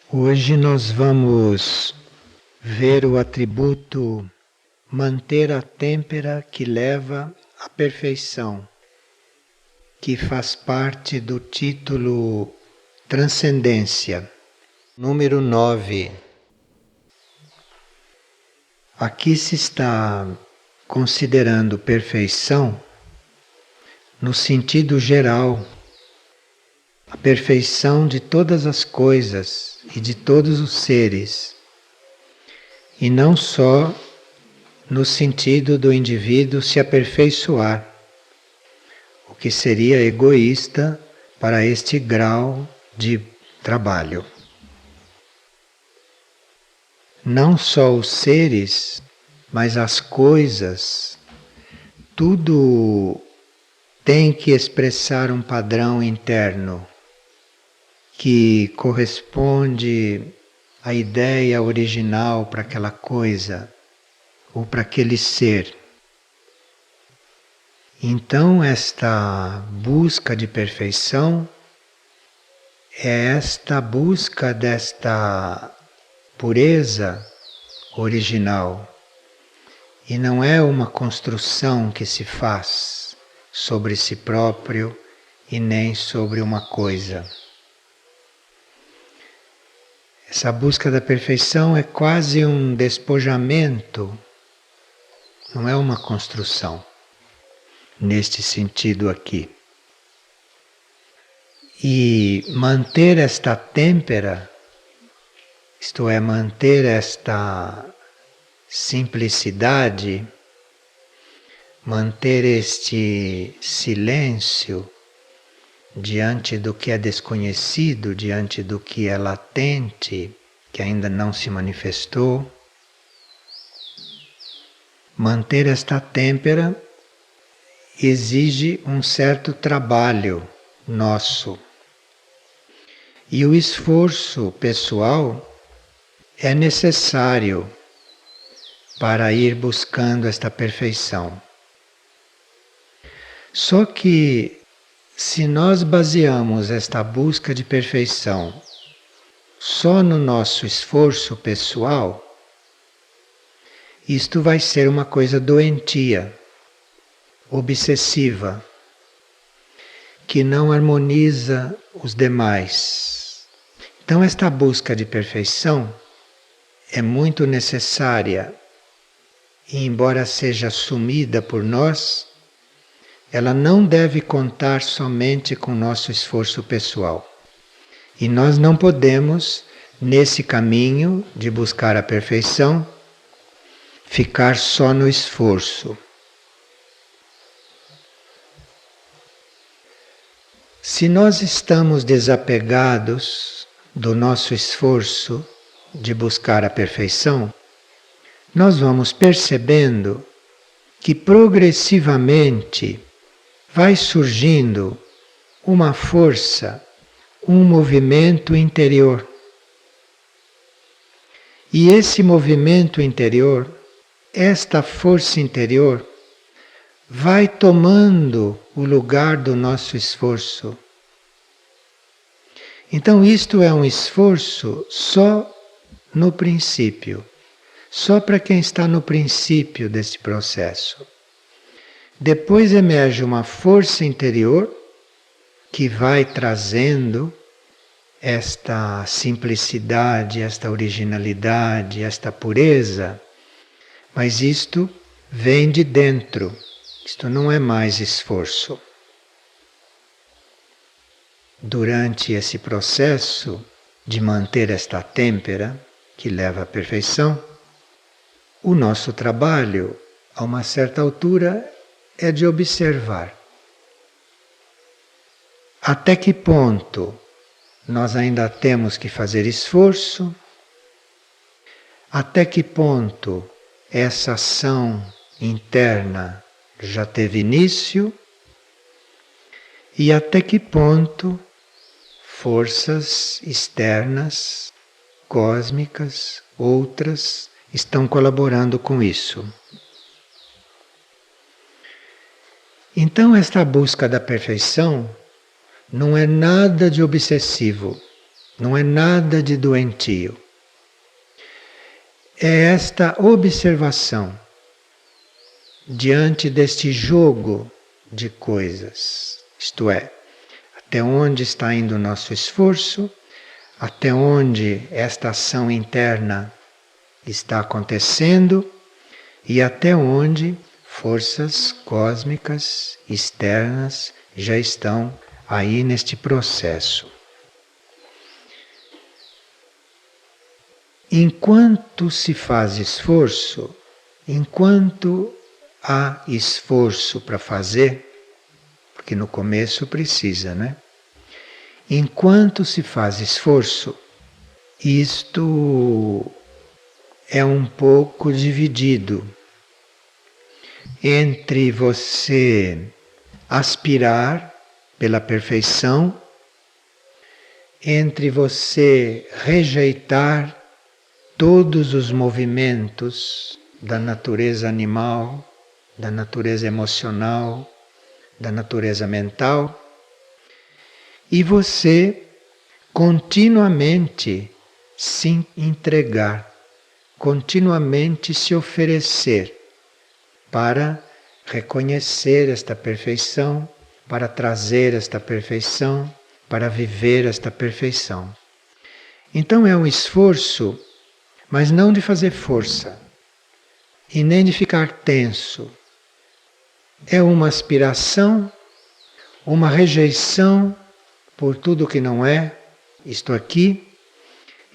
Hoje nós vamos ver o atributo manter a têmpera que leva à perfeição, que faz parte do título Transcendência, número 9. Aqui se está considerando perfeição no sentido geral, a perfeição de todas as coisas e de todos os seres, e não só no sentido do indivíduo se aperfeiçoar, o que seria egoísta para este grau de trabalho. Não só os seres, mas as coisas, tudo tem que expressar um padrão interno que corresponde à ideia original para aquela coisa ou para aquele ser. Então, esta busca de perfeição é esta busca desta pureza original. E não é uma construção que se faz sobre si próprio e nem sobre uma coisa. Essa busca da perfeição é quase um despojamento, não é uma construção, neste sentido aqui. E manter esta têmpera, isto é, manter esta simplicidade, manter este silêncio diante do que é desconhecido, diante do que é latente, que ainda não se manifestou. Manter esta têmpera exige um certo trabalho nosso. E o esforço pessoal é necessário para ir buscando esta perfeição. Só que se nós baseamos esta busca de perfeição só no nosso esforço pessoal, isto vai ser uma coisa doentia, obsessiva, que não harmoniza os demais. Então, esta busca de perfeição é muito necessária e, embora seja assumida por nós, ela não deve contar somente com nosso esforço pessoal. E nós não podemos, nesse caminho de buscar a perfeição, ficar só no esforço. Se nós estamos desapegados do nosso esforço de buscar a perfeição, nós vamos percebendo que progressivamente vai surgindo uma força, um movimento interior. E esse movimento interior, esta força interior, vai tomando o lugar do nosso esforço. Então, isto é um esforço só no princípio, só para quem está no princípio desse processo. Depois emerge uma força interior que vai trazendo esta simplicidade, esta originalidade, esta pureza, mas isto vem de dentro, isto não é mais esforço. Durante esse processo de manter esta têmpera que leva à perfeição, o nosso trabalho, a uma certa altura, é de observar até que ponto nós ainda temos que fazer esforço, até que ponto essa ação interna já teve início e até que ponto forças externas, cósmicas, outras, estão colaborando com isso. Então, esta busca da perfeição não é nada de obsessivo, Não é nada de doentio. É esta observação diante deste jogo de coisas, isto é, até onde está indo o nosso esforço, até onde esta ação interna está acontecendo e até onde forças cósmicas externas já estão aí neste processo. Enquanto se faz esforço, enquanto há esforço para fazer, porque no começo precisa, né? Enquanto se faz esforço, isto é um pouco dividido entre você aspirar pela perfeição, entre você rejeitar todos os movimentos da natureza animal, da natureza emocional, da natureza mental, e você continuamente se entregar, continuamente se oferecer para reconhecer esta perfeição, para trazer esta perfeição, para viver esta perfeição. Então é um esforço, mas não de fazer força e nem de ficar tenso. É uma aspiração, uma rejeição por tudo que não é, isto aqui,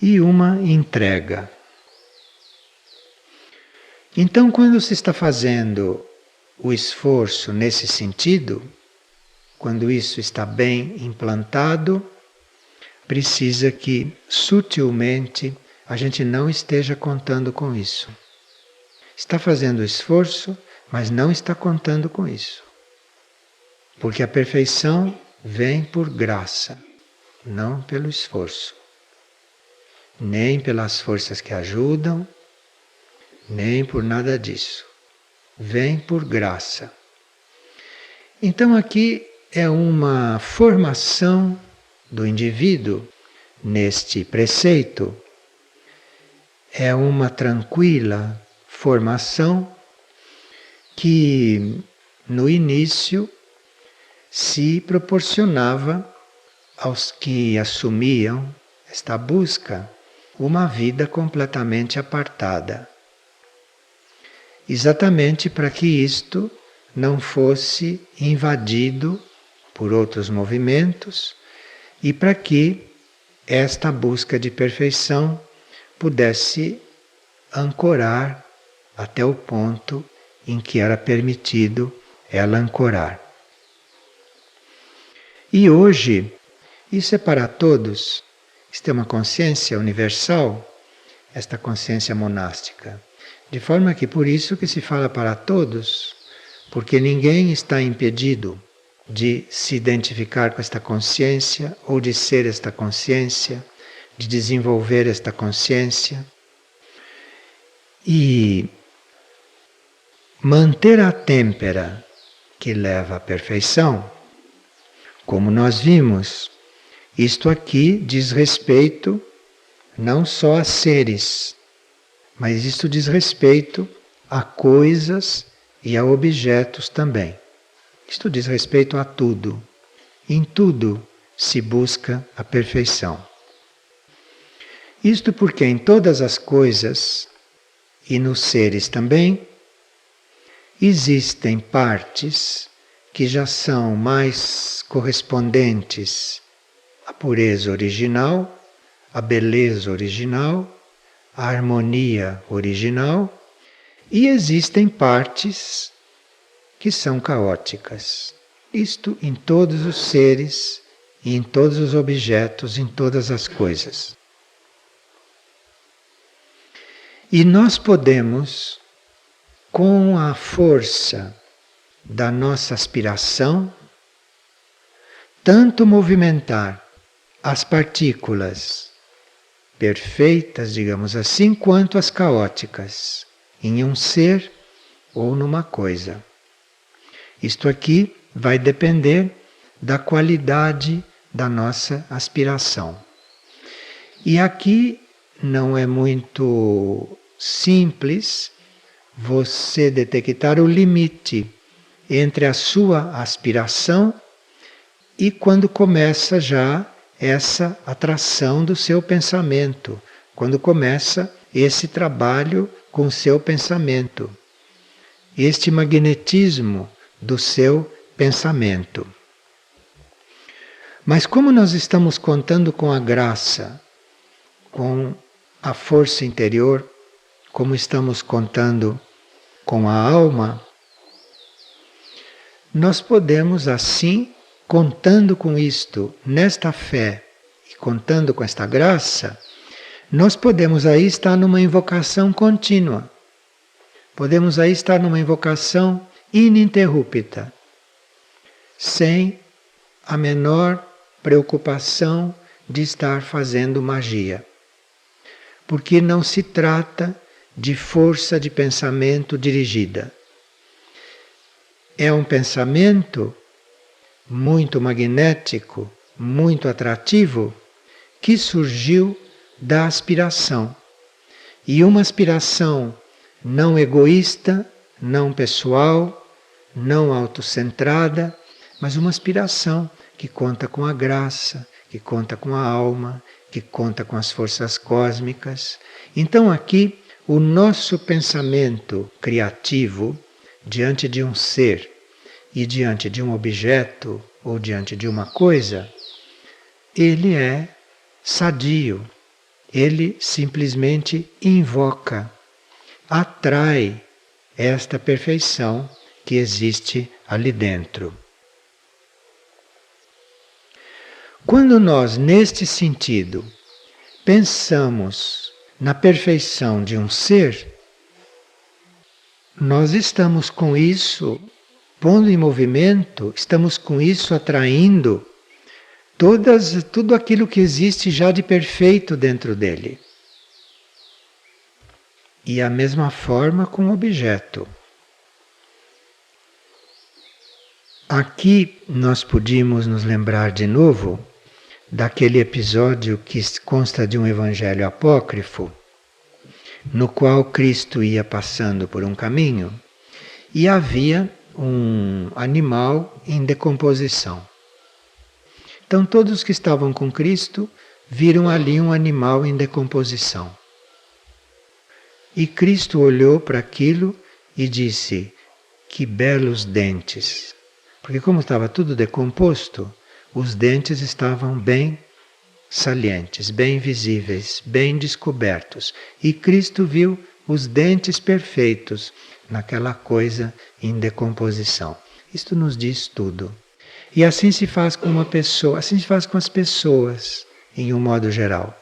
e uma entrega. Então, quando se está fazendo o esforço nesse sentido, quando isso está bem implantado, precisa que sutilmente a gente não esteja contando com isso. Está fazendo esforço, mas não está contando com isso. Porque a perfeição vem por graça, não pelo esforço. Nem pelas forças que ajudam, nem por nada disso. Vem por graça. Então aqui é uma formação do indivíduo neste preceito, é uma tranquila formação que no início se proporcionava aos que assumiam esta busca uma vida completamente apartada. Exatamente para que isto não fosse invadido por outros movimentos e para que esta busca de perfeição pudesse ancorar até o ponto em que era permitido ela ancorar. E hoje, isso é para todos, isto é uma consciência universal, esta consciência monástica. De forma que por isso que se fala para todos, porque ninguém está impedido de se identificar com esta consciência ou de ser esta consciência, de desenvolver esta consciência e manter a têmpera que leva à perfeição. Como nós vimos, isto aqui diz respeito não só a seres, mas isto diz respeito a coisas e a objetos também. Isto diz respeito a tudo. Em tudo se busca a perfeição. Isto porque em todas as coisas, e nos seres também, existem partes que já são mais correspondentes à pureza original, à beleza original, à harmonia original, e existem partes que são caóticas. Isto em todos os seres, e em todos os objetos, em todas as coisas. E nós podemos, com a força da nossa aspiração, tanto movimentar as partículas perfeitas, digamos assim, quanto as caóticas, em um ser ou numa coisa. Isto aqui vai depender da qualidade da nossa aspiração. E aqui não é muito simples você detectar o limite entre a sua aspiração e quando começa já essa atração do seu pensamento, quando começa esse trabalho com o seu pensamento, este magnetismo do seu pensamento. Mas como nós estamos contando com a graça, com a força interior, como estamos contando com a alma, nós podemos assim, contando com isto, nesta fé e contando com esta graça, nós podemos aí estar numa invocação contínua. Podemos aí estar numa invocação ininterrupta, sem a menor preocupação de estar fazendo magia. Porque não se trata de força de pensamento dirigida. É um pensamento muito magnético, muito atrativo, que surgiu da aspiração. E uma aspiração não egoísta, não pessoal, não autocentrada, mas uma aspiração que conta com a graça, que conta com a alma, que conta com as forças cósmicas. Então aqui o nosso pensamento criativo diante de um ser e diante de um objeto ou diante de uma coisa, ele é sadio, ele simplesmente invoca, atrai esta perfeição que existe ali dentro. Quando nós, neste sentido, pensamos na perfeição de um ser, nós estamos com isso pondo em movimento, estamos com isso atraindo tudo aquilo que existe já de perfeito dentro dele. E a mesma forma com o objeto. Aqui nós podíamos nos lembrar de novo daquele episódio que consta de um evangelho apócrifo, no qual Cristo ia passando por um caminho e havia um animal em decomposição. Então todos que estavam com Cristo viram ali um animal em decomposição. E Cristo olhou para aquilo e disse: que belos dentes! Porque como estava tudo decomposto, os dentes estavam bem salientes, bem visíveis, bem descobertos. E Cristo viu os dentes perfeitos naquela coisa em decomposição. Isto nos diz tudo. E assim se faz com uma pessoa, assim se faz com as pessoas, em um modo geral.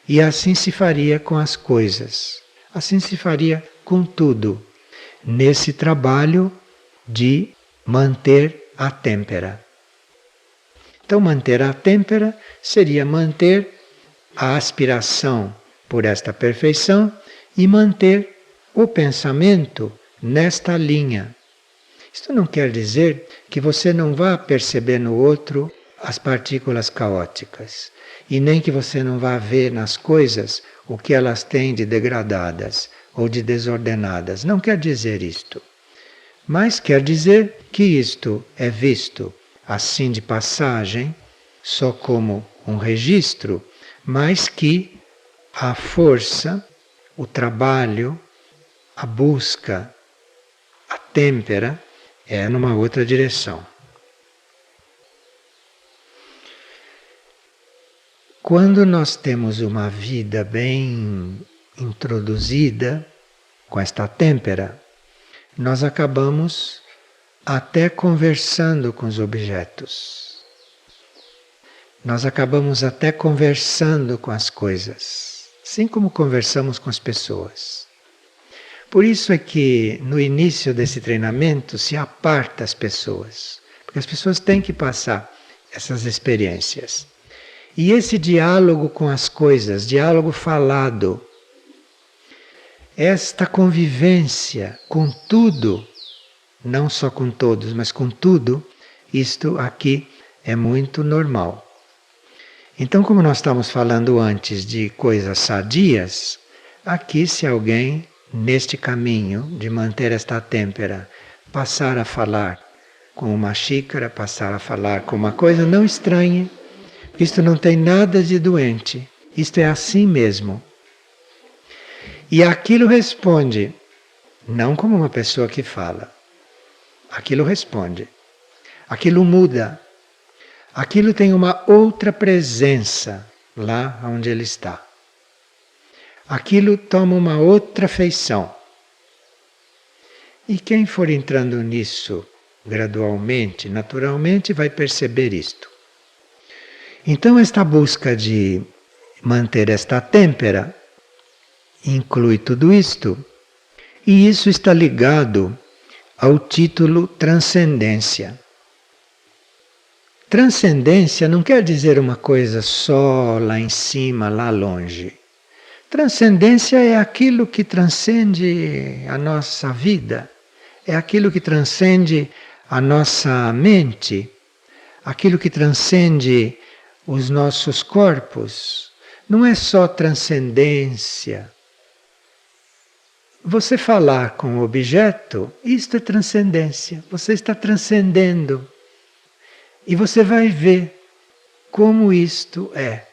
E assim se faria com as coisas. Assim se faria com tudo, nesse trabalho de manter a têmpera. Então, manter a têmpera seria manter a aspiração por esta perfeição e manter o pensamento nesta linha. Isto não quer dizer que você não vá perceber no outro as partículas caóticas e nem que você não vá ver nas coisas o que elas têm de degradadas ou de desordenadas. Não quer dizer isto. Mas quer dizer que isto é visto assim de passagem, só como um registro, mas que a força, o trabalho, a busca, a têmpera é numa outra direção. Quando nós temos uma vida bem introduzida com esta têmpera, nós acabamos até conversando com os objetos. Nós acabamos até conversando com as coisas, assim como conversamos com as pessoas. Por isso é que no início desse treinamento se aparta as pessoas, porque as pessoas têm que passar essas experiências. E esse diálogo com as coisas, diálogo falado, esta convivência com tudo, não só com todos, mas com tudo, isto aqui é muito normal. Então, como nós estamos falando antes de coisas sadias, aqui se alguém, neste caminho de manter esta têmpera, passar a falar com uma xícara, passar a falar com uma coisa, não estranhe. Isto não tem nada de doente. Isto é assim mesmo. E aquilo responde, não como uma pessoa que fala. Aquilo responde. Aquilo muda. Aquilo tem uma outra presença lá onde ele está. Aquilo toma uma outra feição. E quem for entrando nisso gradualmente, naturalmente, vai perceber isto. Então, esta busca de manter esta têmpera inclui tudo isto, e isso está ligado ao título transcendência. Transcendência não quer dizer uma coisa só lá em cima, lá longe. Transcendência é aquilo que transcende a nossa vida, é aquilo que transcende a nossa mente, aquilo que transcende os nossos corpos. Não é só transcendência. Você falar com o objeto, isto é transcendência. Você está transcendendo. E você vai ver como isto é.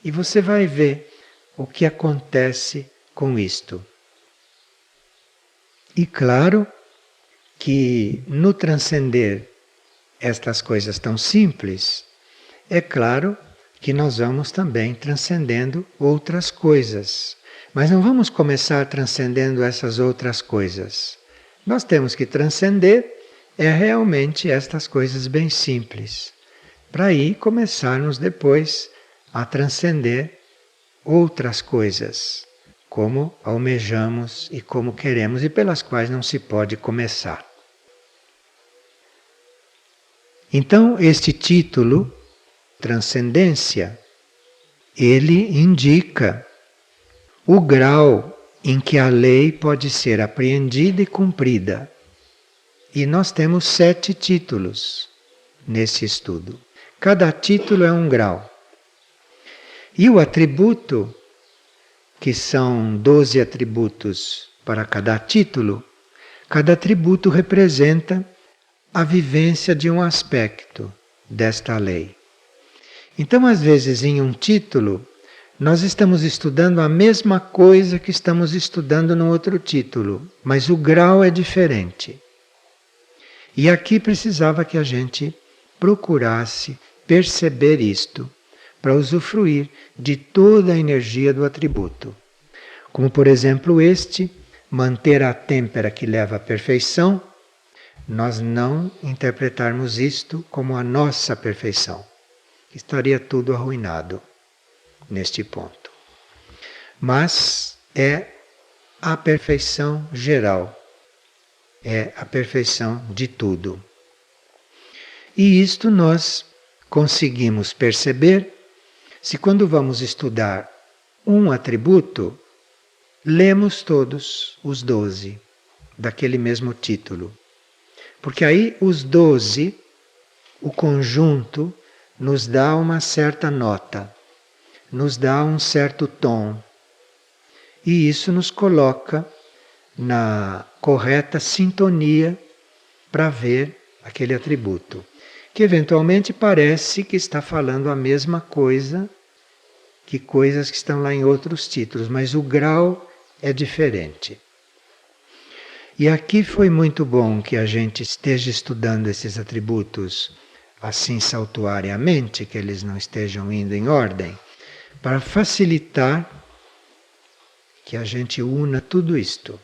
E você vai ver o que acontece com isto. E claro que no transcender estas coisas tão simples, é claro que nós vamos também transcendendo outras coisas. Mas não vamos começar transcendendo essas outras coisas. Nós temos que transcender realmente estas coisas bem simples, para aí começarmos depois a transcender outras coisas, como almejamos e como queremos e pelas quais não se pode começar. Então, este título, Transcendência, ele indica o grau em que a lei pode ser apreendida e cumprida. E nós temos 7 títulos nesse estudo. Cada título é um grau. E o atributo, que são 12 atributos para cada atributo representa a vivência de um aspecto desta lei. Então, às vezes, em um título, nós estamos estudando a mesma coisa que estamos estudando no outro título, mas o grau é diferente. E aqui precisava que a gente procurasse perceber isto, para usufruir de toda a energia do atributo. Como, por exemplo, este, manter a têmpera que leva à perfeição, nós não interpretarmos isto como a nossa perfeição. Estaria tudo arruinado neste ponto. Mas é a perfeição geral, é a perfeição de tudo. E isto nós conseguimos perceber se quando vamos estudar um atributo, lemos todos os 12 daquele mesmo título. Porque aí os 12, o conjunto, nos dá uma certa nota, nos dá um certo tom. E isso nos coloca na correta sintonia para ver aquele atributo, que eventualmente parece que está falando a mesma coisa que coisas que estão lá em outros títulos, mas o grau é diferente. E aqui foi muito bom que a gente esteja estudando esses atributos assim saltuariamente, que eles não estejam indo em ordem, para facilitar que a gente una tudo isto,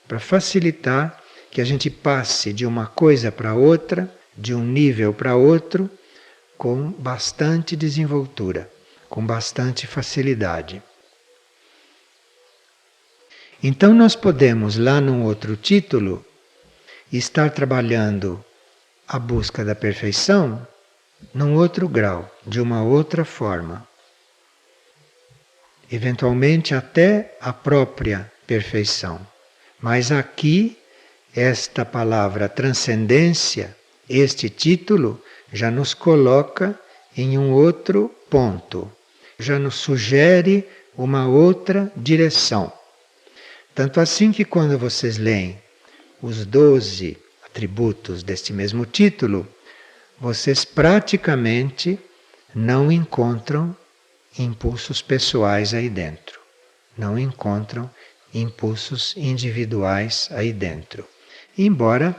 para facilitar que a gente passe de uma coisa para outra, de um nível para outro, com bastante desenvoltura, com bastante facilidade. Então nós podemos, lá num outro título, estar trabalhando a busca da perfeição num outro grau, de uma outra forma. Eventualmente até a própria perfeição. Mas aqui, esta palavra transcendência, este título, já nos coloca em um outro ponto, já nos sugere uma outra direção. Tanto assim que quando vocês leem os 12 atributos deste mesmo título, vocês praticamente não encontram impulsos pessoais aí dentro. Não encontram impulsos individuais aí dentro. Embora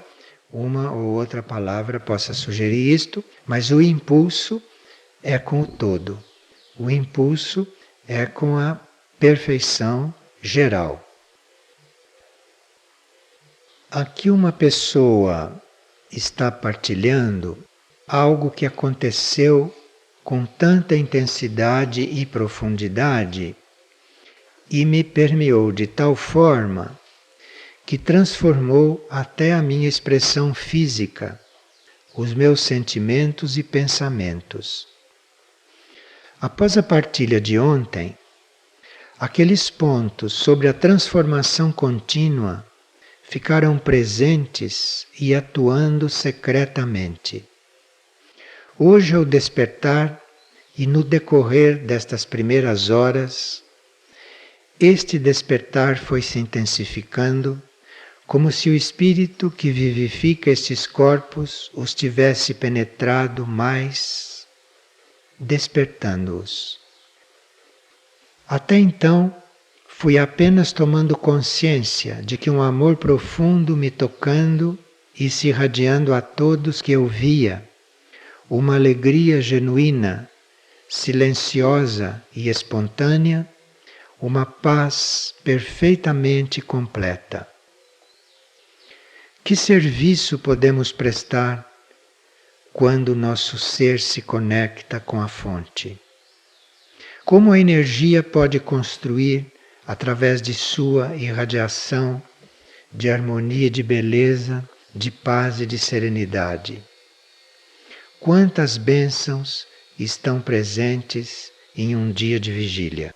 uma ou outra palavra possa sugerir isto, mas o impulso é com o todo. O impulso é com a perfeição geral. Aqui uma pessoa está partilhando algo que aconteceu com tanta intensidade e profundidade e me permeou de tal forma que transformou até a minha expressão física, os meus sentimentos e pensamentos. Após a partilha de ontem, aqueles pontos sobre a transformação contínua ficaram presentes e atuando secretamente. Hoje, ao despertar e no decorrer destas primeiras horas, este despertar foi se intensificando, como se o espírito que vivifica estes corpos os tivesse penetrado mais, despertando-os. Até então, fui apenas tomando consciência de que um amor profundo me tocando e se irradiando a todos que eu via, uma alegria genuína, silenciosa e espontânea, uma paz perfeitamente completa. Que serviço podemos prestar quando nosso ser se conecta com a fonte? Como a energia pode construir, através de sua irradiação, de harmonia e de beleza, de paz e de serenidade? Quantas bênçãos estão presentes em um dia de vigília?